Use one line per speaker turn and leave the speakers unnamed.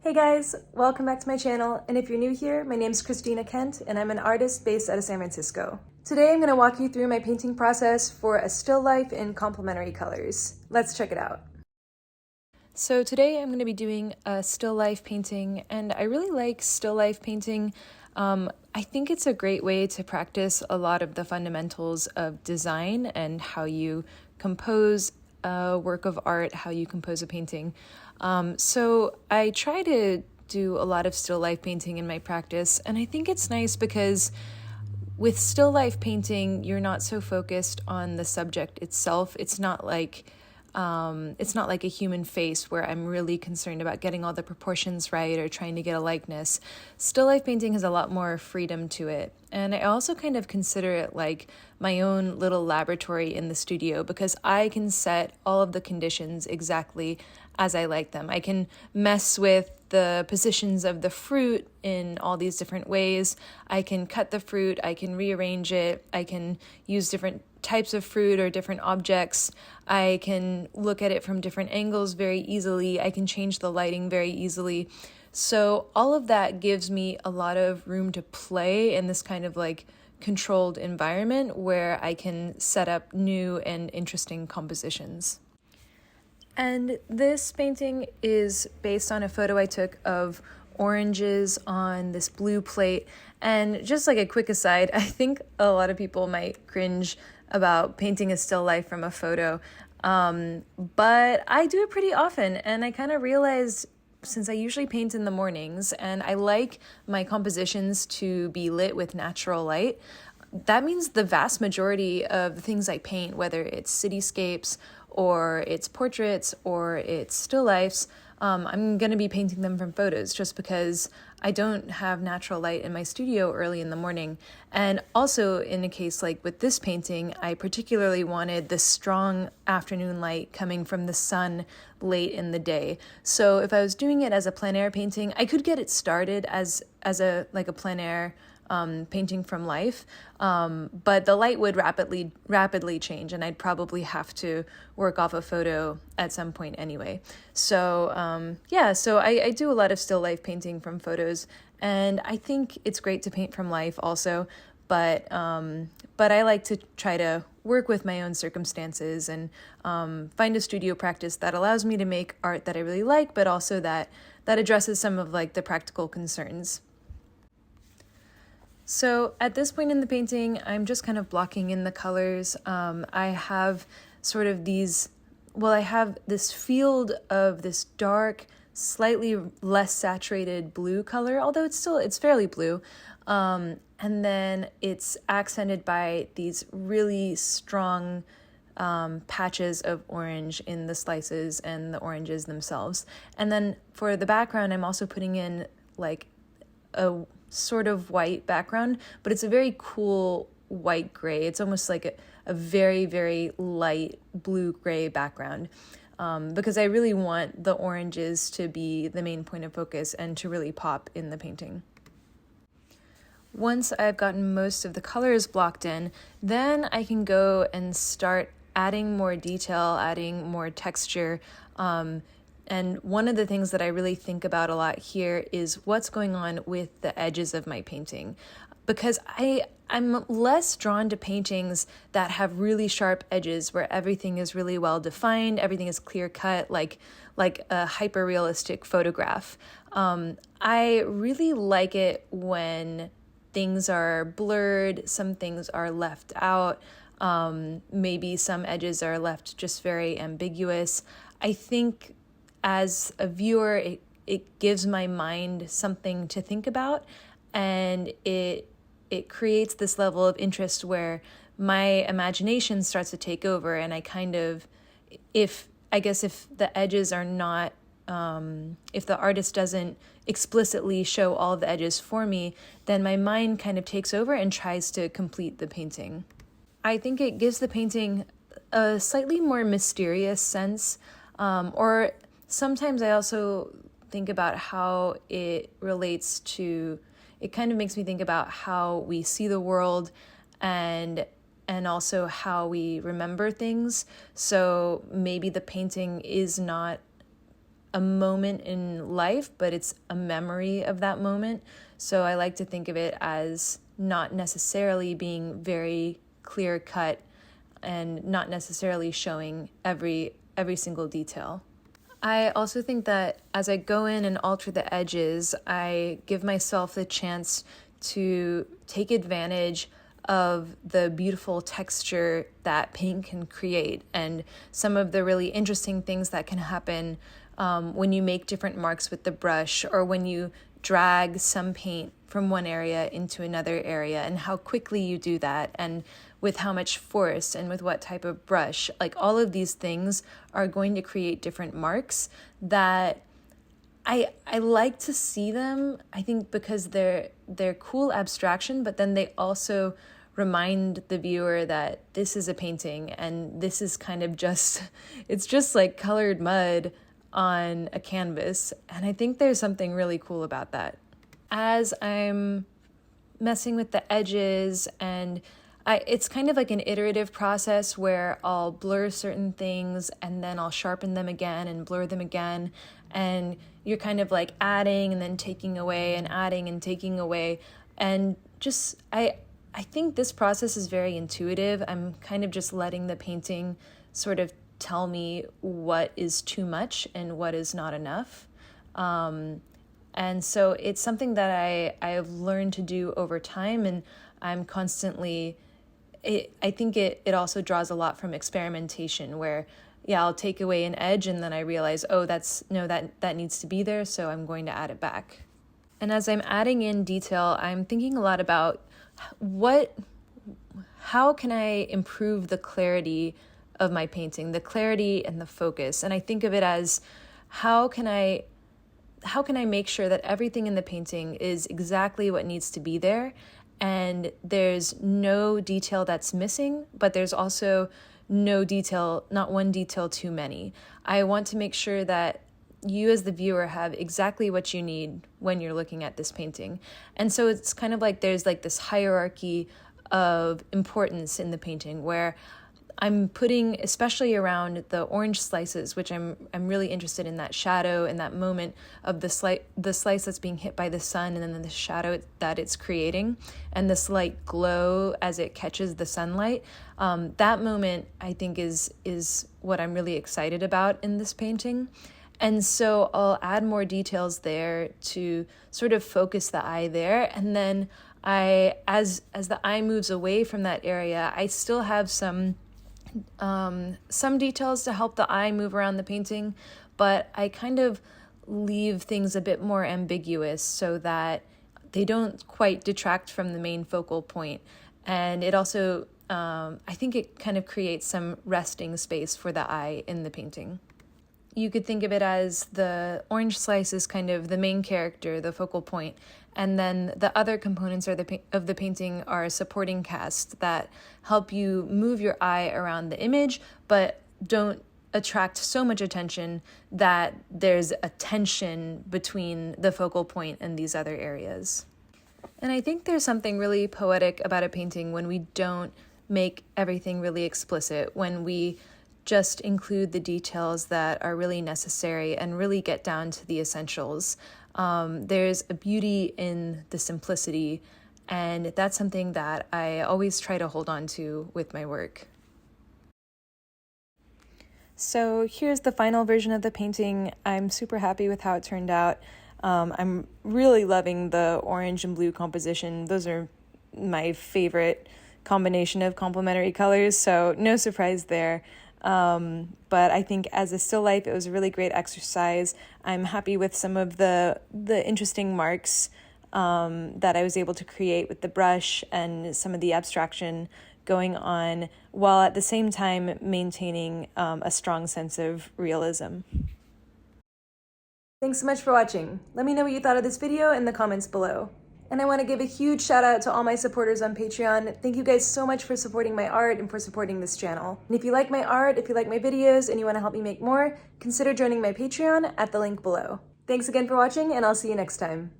Hey guys, welcome back to my channel, and if you're new here, my name's Christina Kent, and I'm an artist based out of San Francisco. Today I'm going to walk you through my painting process for a still life in complementary colors. Let's check it out. So today I'm going to be doing a still life painting, and I really like still life painting. I think it's a great way to practice a lot of the fundamentals of design and how you compose a work of art, how you compose a painting. So I try to do a lot of still life painting in my practice, and I think it's nice because with still life painting, you're not so focused on the subject itself. It's not like a human face where I'm really concerned about getting all the proportions right or trying to get a likeness. Still life painting has a lot more freedom to it. And I also kind of consider it like my own little laboratory in the studio because I can set all of the conditions exactly as I like them. I can mess with the positions of the fruit in all these different ways. I can cut the fruit, I can rearrange it, I can use different types of fruit or different objects. I can look at it from different angles very easily. I can change the lighting very easily. So all of that gives me a lot of room to play in this kind of like controlled environment where I can set up new and interesting compositions. And this painting is based on a photo I took of oranges on this blue plate. And just like a quick aside, I think a lot of people might cringe about painting a still life from a photo. But I do it pretty often, and I kind of realized since I usually paint in the mornings and I like my compositions to be lit with natural light, that means the vast majority of the things I paint, whether it's cityscapes or it's portraits or it's still lifes, I'm going to be painting them from photos just because I don't have natural light in my studio early in the morning. And also in a case like with this painting, I particularly wanted the strong afternoon light coming from the sun late in the day. So if I was doing it as a plein air painting, I could get it started as a plein air painting from life, but the light would rapidly change, and I'd probably have to work off a photo at some point anyway. So so I do a lot of still life painting from photos, and I think it's great to paint from life also, but I like to try to work with my own circumstances and find a studio practice that allows me to make art that I really like, but also that addresses some of like the practical concerns. So at this point in the painting, I'm just kind of blocking in the colors. I have sort of I have this field of this dark, slightly less saturated blue color, although it's fairly blue. And then it's accented by these really strong patches of orange in the slices and the oranges themselves. And then for the background, I'm also putting in like a sort of white background, but it's a very cool white gray. It's almost like a very, very light blue-gray background because I really want the oranges to be the main point of focus and to really pop in the painting. Once I've gotten most of the colors blocked in, then I can go and start adding more detail, adding more texture. And one of the things that I really think about a lot here is what's going on with the edges of my painting. Because I'm less drawn to paintings that have really sharp edges where everything is really well defined, everything is clear cut, like a hyper-realistic photograph. I really like it when things are blurred, some things are left out, maybe some edges are left just very ambiguous. I think as a viewer, it gives my mind something to think about, and it creates this level of interest where my imagination starts to take over, and I kind of, if the edges are not, if the artist doesn't explicitly show all of the edges for me, then my mind kind of takes over and tries to complete the painting. I think it gives the painting a slightly more mysterious sense, or sometimes I also think about how it relates to, it kind of makes me think about how we see the world and also how we remember things. So maybe the painting is not a moment in life, but it's a memory of that moment. So I like to think of it as not necessarily being very clear cut and not necessarily showing every single detail. I also think that as I go in and alter the edges, I give myself the chance to take advantage of the beautiful texture that paint can create and some of the really interesting things that can happen when you make different marks with the brush, or when you drag some paint from one area into another area, and how quickly you do that, and with how much force and with what type of brush. Like, all of these things are going to create different marks that I like to see them, I think, because they're cool abstraction, but then they also remind the viewer that this is a painting and this is kind of just, it's just like colored mud on a canvas. And I think there's something really cool about that. As I'm messing with the edges, and it's kind of like an iterative process where I'll blur certain things and then I'll sharpen them again and blur them again. And you're kind of like adding and then taking away and adding and taking away. And just, I think this process is very intuitive. I'm kind of just letting the painting sort of tell me what is too much and what is not enough. And so it's something that I've learned to do over time, and I'm constantly, I think it also draws a lot from experimentation, where, yeah, I'll take away an edge and then I realize, oh, that needs to be there, so I'm going to add it back. And as I'm adding in detail, I'm thinking a lot about how can I improve the clarity of my painting, the clarity and the focus. And I think of it as, how can I make sure that everything in the painting is exactly what needs to be there, and there's no detail that's missing, but there's also no detail, not one detail too many. I want to make sure that you as the viewer have exactly what you need when you're looking at this painting. And so it's kind of like there's like this hierarchy of importance in the painting, where I'm putting, especially around the orange slices, which I'm really interested in that shadow and that moment of the slice that's being hit by the sun, and then the shadow that it's creating, and the slight glow as it catches the sunlight. That moment, I think, is what I'm really excited about in this painting. And so I'll add more details there to sort of focus the eye there. And then as the eye moves away from that area, I still have some details to help the eye move around the painting, but I kind of leave things a bit more ambiguous so that they don't quite detract from the main focal point. And it also, I think it kind of creates some resting space for the eye in the painting. You could think of it as the orange slice is kind of the main character, the focal point, and then the other components of the painting are a supporting cast that help you move your eye around the image, but don't attract so much attention that there's a tension between the focal point and these other areas. And I think there's something really poetic about a painting when we don't make everything really explicit, when we just include the details that are really necessary and really get down to the essentials. There's a beauty in the simplicity, and that's something that I always try to hold on to with my work. So here's the final version of the painting. I'm super happy with how it turned out. I'm really loving the orange and blue composition. Those are my favorite combination of complementary colors, so no surprise there. But I think as a still life, it was a really great exercise. I'm happy with some of the interesting marks that I was able to create with the brush and some of the abstraction going on, while at the same time maintaining a strong sense of realism. Thanks so much for watching. Let me know what you thought of this video in the comments below. And I want to give a huge shout out to all my supporters on Patreon. Thank you guys so much for supporting my art and for supporting this channel. And if you like my art, if you like my videos, and you want to help me make more, consider joining my Patreon at the link below. Thanks again for watching, and I'll see you next time.